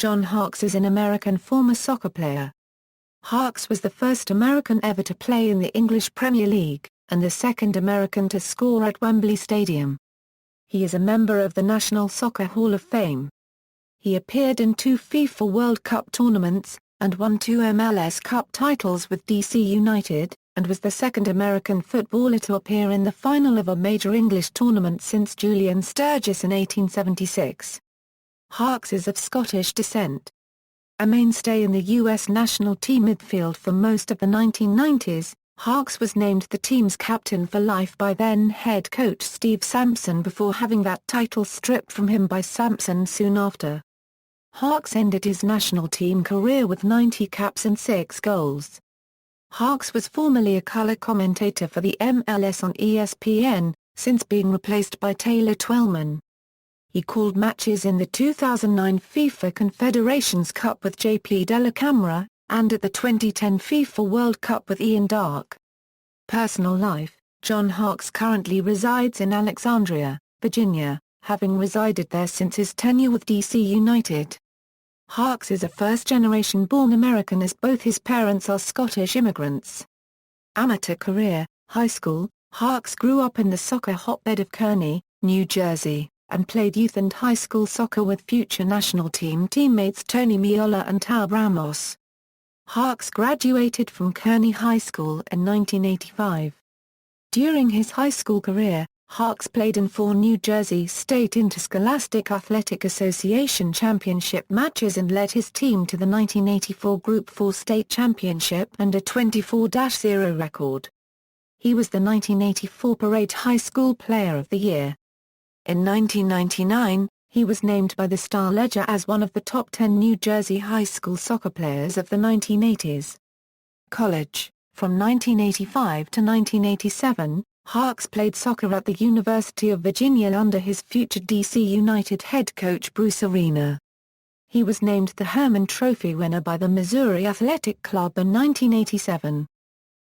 John Harkes is an American former soccer player. Harkes was the first American ever to play in the English Premier League, and the second American to score at Wembley Stadium. He is a member of the National Soccer Hall of Fame. He appeared in 2 FIFA World Cup tournaments, and won 2 MLS Cup titles with DC United, and was the second American footballer to appear in the final of a major English tournament since Julian Sturgis in 1876. Harkes is of Scottish descent. A mainstay in the U.S. national team midfield for most of the 1990s, Harkes was named the team's captain for life by then head coach Steve Sampson before having that title stripped from him by Sampson soon after. Harkes ended his national team career with 90 caps and 6 goals. Harkes was formerly a color commentator for the MLS on ESPN, since being replaced by Taylor Twellman. He called matches in the 2009 FIFA Confederations Cup with JP Dellacamera, and at the 2010 FIFA World Cup with Ian Darke. Personal life: John Harkes currently resides in Alexandria, Virginia, having resided there since his tenure with DC United. Harkes is a first-generation born American as both his parents are Scottish immigrants. Amateur career: high school: Harkes grew up in the soccer hotbed of Kearny, New Jersey, and played youth and high school soccer with future national team teammates Tony Meola and Tab Ramos. Harkes graduated from Kearny High School in 1985. During his high school career, Harkes played in 4 New Jersey State Interscholastic Athletic Association championship matches and led his team to the 1984 Group 4 state championship and a 24-0 record. He was the 1984 Parade High School Player of the Year. In 1999, he was named by the Star-Ledger as one of the top 10 New Jersey high school soccer players of the 1980s. College: from 1985 to 1987, Harkes played soccer at the University of Virginia under his future DC United head coach Bruce Arena. He was named the Hermann Trophy winner by the Missouri Athletic Club in 1987.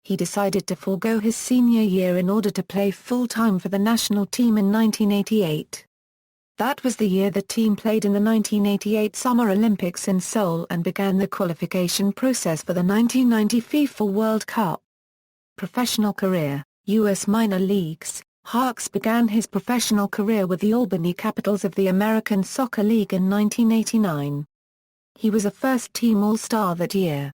He decided to forego his senior year in order to play full-time for the national team in 1988. That was the year the team played in the 1988 Summer Olympics in Seoul and began the qualification process for the 1990 FIFA World Cup. Professional career: U.S. minor leagues. Harkes began his professional career with the Albany Capitals of the American Soccer League in 1989. He was a first-team All-Star that year.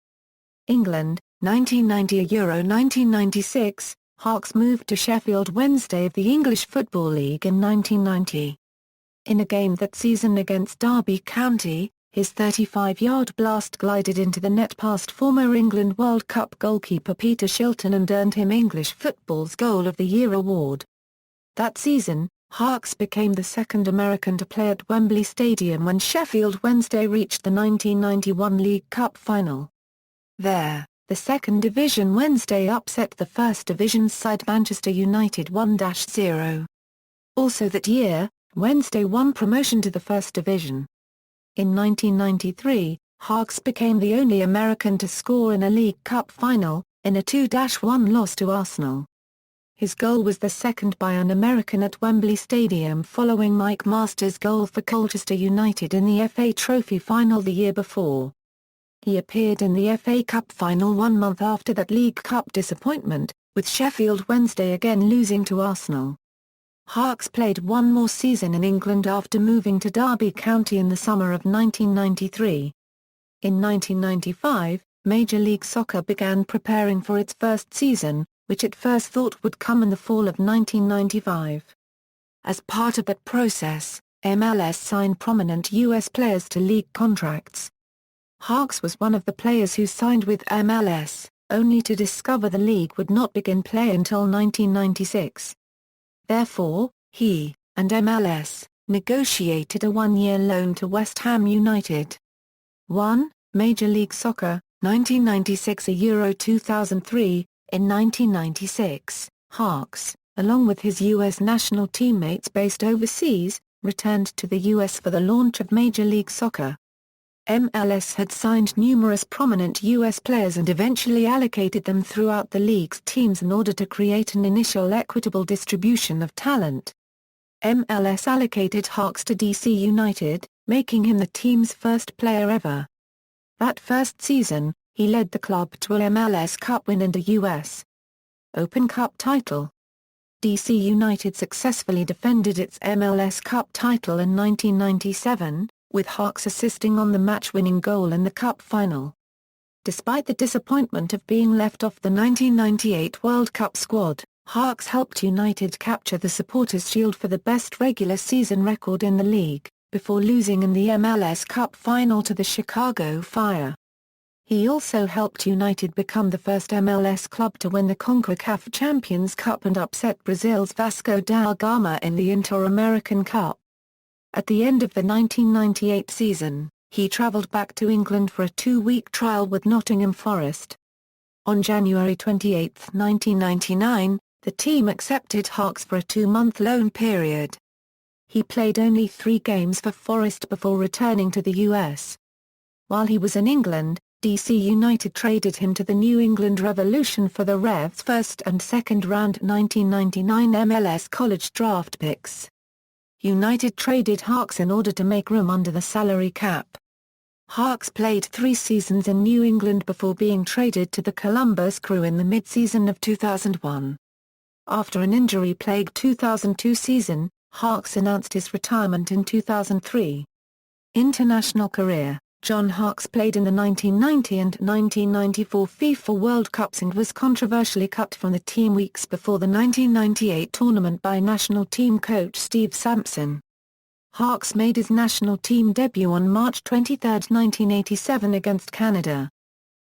England, 1990 Euro 1996, Harkes moved to Sheffield Wednesday of the English Football League in 1990. In a game that season against Derby County, his 35-yard blast glided into the net past former England World Cup goalkeeper Peter Shilton and earned him English football's Goal of the Year award. That season, Harkes became the second American to play at Wembley Stadium when Sheffield Wednesday reached the 1991 League Cup final. There, the second division Wednesday upset the first division side Manchester United 1-0. Also that year, Wednesday won promotion to the first division. In 1993, Harkes became the only American to score in a League Cup final, in a 2-1 loss to Arsenal. His goal was the second by an American at Wembley Stadium following Mike Masters' goal for Colchester United in the FA Trophy final the year before. He appeared in the FA Cup final 1 month after that League Cup disappointment, with Sheffield Wednesday again losing to Arsenal. Harkes played 1 more season in England after moving to Derby County in the summer of 1993. In 1995, Major League Soccer began preparing for its first season, which it first thought would come in the fall of 1995. As part of that process, MLS signed prominent U.S. players to league contracts. Harkes was one of the players who signed with MLS, only to discover the league would not begin play until 1996. Therefore, he, and MLS, negotiated a 1-year loan to West Ham United. 1. Major League Soccer, 1996 Euro 2003. In 1996, Harkes, along with his U.S. national teammates based overseas, returned to the U.S. for the launch of Major League Soccer. MLS had signed numerous prominent U.S. players and eventually allocated them throughout the league's teams in order to create an initial equitable distribution of talent. MLS allocated Harkes to DC United, making him the team's first player ever. That first season, he led the club to a MLS Cup win and a U.S. Open Cup title. DC United successfully defended its MLS Cup title in 1997, with Harkes assisting on the match-winning goal in the Cup final. Despite the disappointment of being left off the 1998 World Cup squad, Harkes helped United capture the Supporters' Shield for the best regular season record in the league, before losing in the MLS Cup final to the Chicago Fire. He also helped United become the first MLS club to win the CONCACAF Champions Cup and upset Brazil's Vasco da Gama in the Inter-American Cup. At the end of the 1998 season, he travelled back to England for a 2-week trial with Nottingham Forest. On January 28, 1999, the team accepted Harkes for a 2-month loan period. He played only 3 games for Forest before returning to the US. While he was in England, DC United traded him to the New England Revolution for the Revs' first and second round 1999 MLS college draft picks. United traded Harkes in order to make room under the salary cap. Harkes played 3 seasons in New England before being traded to the Columbus Crew in the mid-season of 2001. After an injury-plagued 2002 season, Harkes announced his retirement in 2003. International career. John Harkes played in the 1990 and 1994 FIFA World Cups and was controversially cut from the team weeks before the 1998 tournament by national team coach Steve Sampson. Harkes made his national team debut on March 23, 1987 against Canada.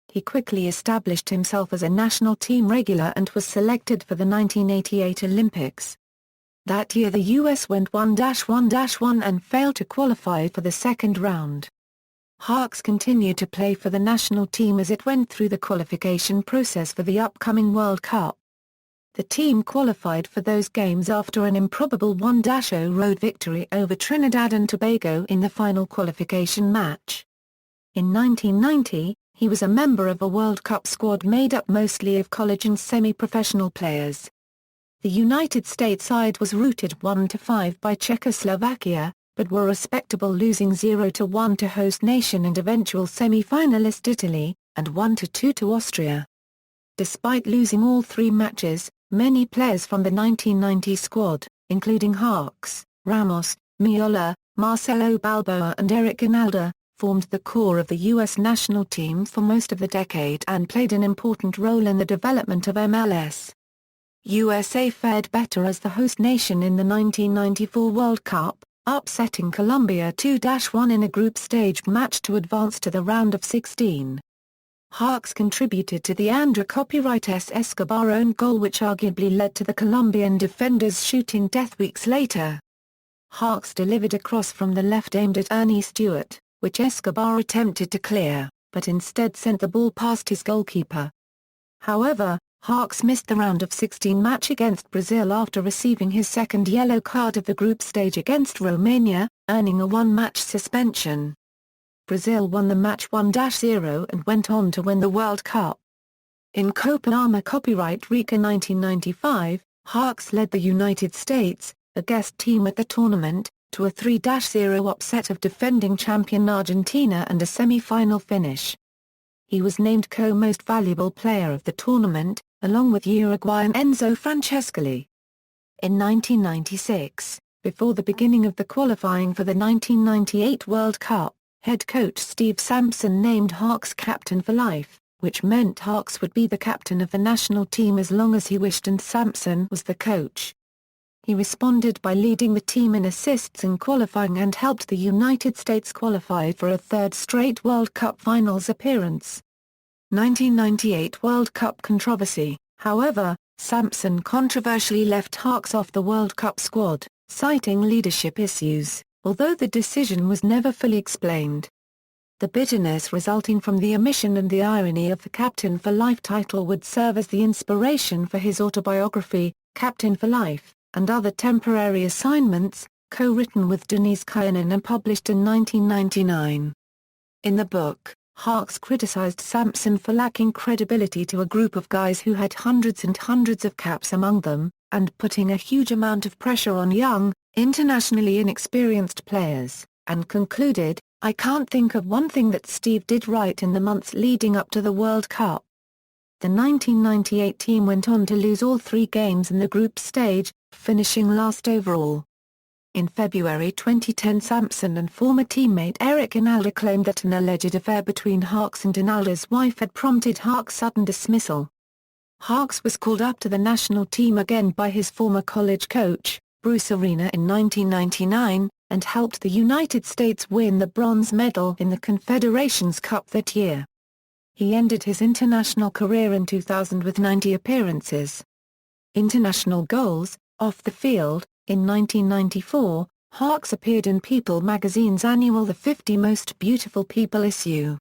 He quickly established himself as a national team regular and was selected for the 1988 Olympics. That year the US went 1-1-1 and failed to qualify for the second round. Harkes continued to play for the national team as it went through the qualification process for the upcoming World Cup. The team qualified for those games after an improbable 1-0 road victory over Trinidad and Tobago in the final qualification match. In 1990, he was a member of a World Cup squad made up mostly of college and semi-professional players. The United States side was routed 1-5 by Czechoslovakia, but were respectable, losing 0-1 to host nation and eventual semi-finalist Italy, and 1-2 to Austria. Despite losing all 3 matches, many players from the 1990 squad, including Harkes, Ramos, Miola, Marcelo Balboa and Eric Ginalda, formed the core of the U.S. national team for most of the decade and played an important role in the development of MLS. USA fared better as the host nation in the 1994 World Cup, upsetting Colombia 2-1 in a group stage match to advance to the round of 16. Harkes contributed to the André Copyright S. Escobar own goal, which arguably led to the Colombian defender's shooting death weeks later. Harkes delivered a cross from the left aimed at Ernie Stewart, which Escobar attempted to clear, but instead sent the ball past his goalkeeper. However, Harkes missed the round of 16 match against Brazil after receiving his second yellow card of the group stage against Romania, earning a 1-match suspension. Brazil won the match 1-0 and went on to win the World Cup. In Copa Arma Copyright Rica 1995, Harkes led the United States, a guest team at the tournament, to a 3-0 upset of defending champion Argentina and a semi-final finish. He was named co-most valuable player of the tournament, along with Uruguayan Enzo Francescoli. In 1996, before the beginning of the qualifying for the 1998 World Cup, head coach Steve Sampson named Harkes captain for life, which meant Harkes would be the captain of the national team as long as he wished, and Sampson was the coach. He responded by leading the team in assists in qualifying and helped the United States qualify for a 3rd straight World Cup Finals appearance. 1998 World Cup controversy. However, Sampson controversially left Harkes off the World Cup squad, citing leadership issues, although the decision was never fully explained. The bitterness resulting from the omission and the irony of the Captain for Life title would serve as the inspiration for his autobiography, Captain for Life, and other temporary assignments, co-written with Denise Kiernan and published in 1999. In the book, Harkes criticized Sampson for lacking credibility to a group of guys who had hundreds and hundreds of caps among them, and putting a huge amount of pressure on young, internationally inexperienced players. and concluded, "I can't think of one thing that Steve did right in the months leading up to the World Cup." The 1998 team went on to lose all 3 games in the group stage, finishing last overall. In February 2010, Sampson and former teammate Eric Inalda claimed that an alleged affair between Harkes and Inalda's wife had prompted Harkes' sudden dismissal. Harkes was called up to the national team again by his former college coach, Bruce Arena, in 1999, and helped the United States win the bronze medal in the Confederations Cup that year. He ended his international career in 2000 with 90 appearances. International goals, off the field. In 1994, Harkes appeared in People magazine's annual The 50 Most Beautiful People issue.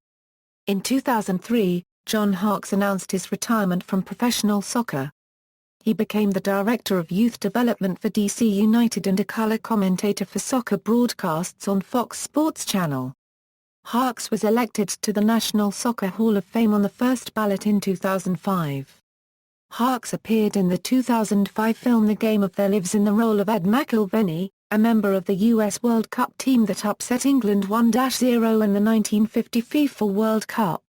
In 2003, John Harkes announced his retirement from professional soccer. He became the Director of Youth Development for DC United and a color commentator for soccer broadcasts on Fox Sports Channel. Harkes was elected to the National Soccer Hall of Fame on the first ballot in 2005. Harkes appeared in the 2005 film The Game of Their Lives in the role of Ed McIlvenney, a member of the US World Cup team that upset England 1-0 in the 1950 FIFA World Cup.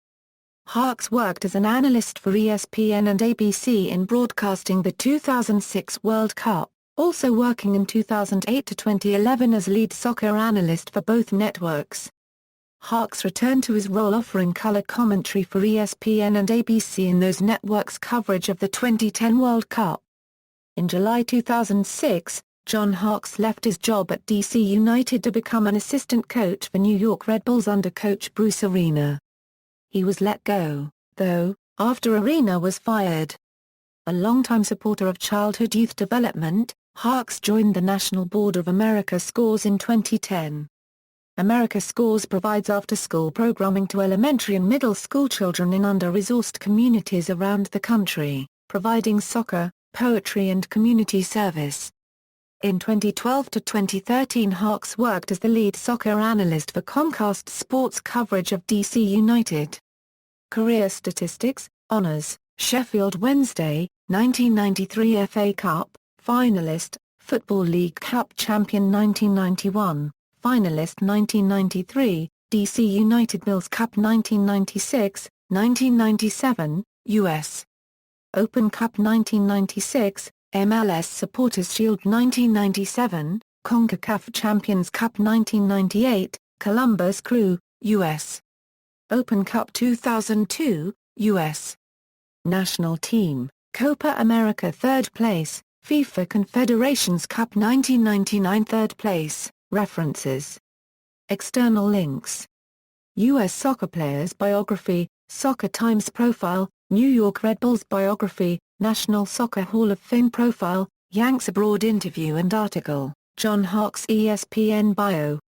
Harkes worked as an analyst for ESPN and ABC in broadcasting the 2006 World Cup, also working in 2008 to 2011 as lead soccer analyst for both networks. Harkes returned to his role offering color commentary for ESPN and ABC in those networks' coverage of the 2010 World Cup. In July 2006, John Harkes left his job at DC United to become an assistant coach for New York Red Bulls under coach Bruce Arena. He was let go, though, after Arena was fired. A longtime supporter of childhood youth development, Harkes joined the National Board of America Scores in 2010. America Scores provides after-school programming to elementary and middle school children in under-resourced communities around the country, providing soccer, poetry and community service. In 2012 to 2013, Harkes worked as the lead soccer analyst for Comcast Sports coverage of DC United. Career statistics, honors, Sheffield Wednesday, 1993 FA Cup, finalist, Football League Cup champion 1991. Finalist 1993, DC United Mills Cup 1996, 1997, U.S. Open Cup 1996, MLS Supporters Shield 1997, CONCACAF Champions Cup 1998, Columbus Crew, U.S. Open Cup 2002, U.S. National Team, Copa America 3rd place, FIFA Confederations Cup 1999 3rd place. References. External links. U.S. soccer players biography, Soccer Times profile, New York Red Bulls biography, National Soccer Hall of Fame profile, Yanks Abroad interview and article, John Harkes ESPN bio.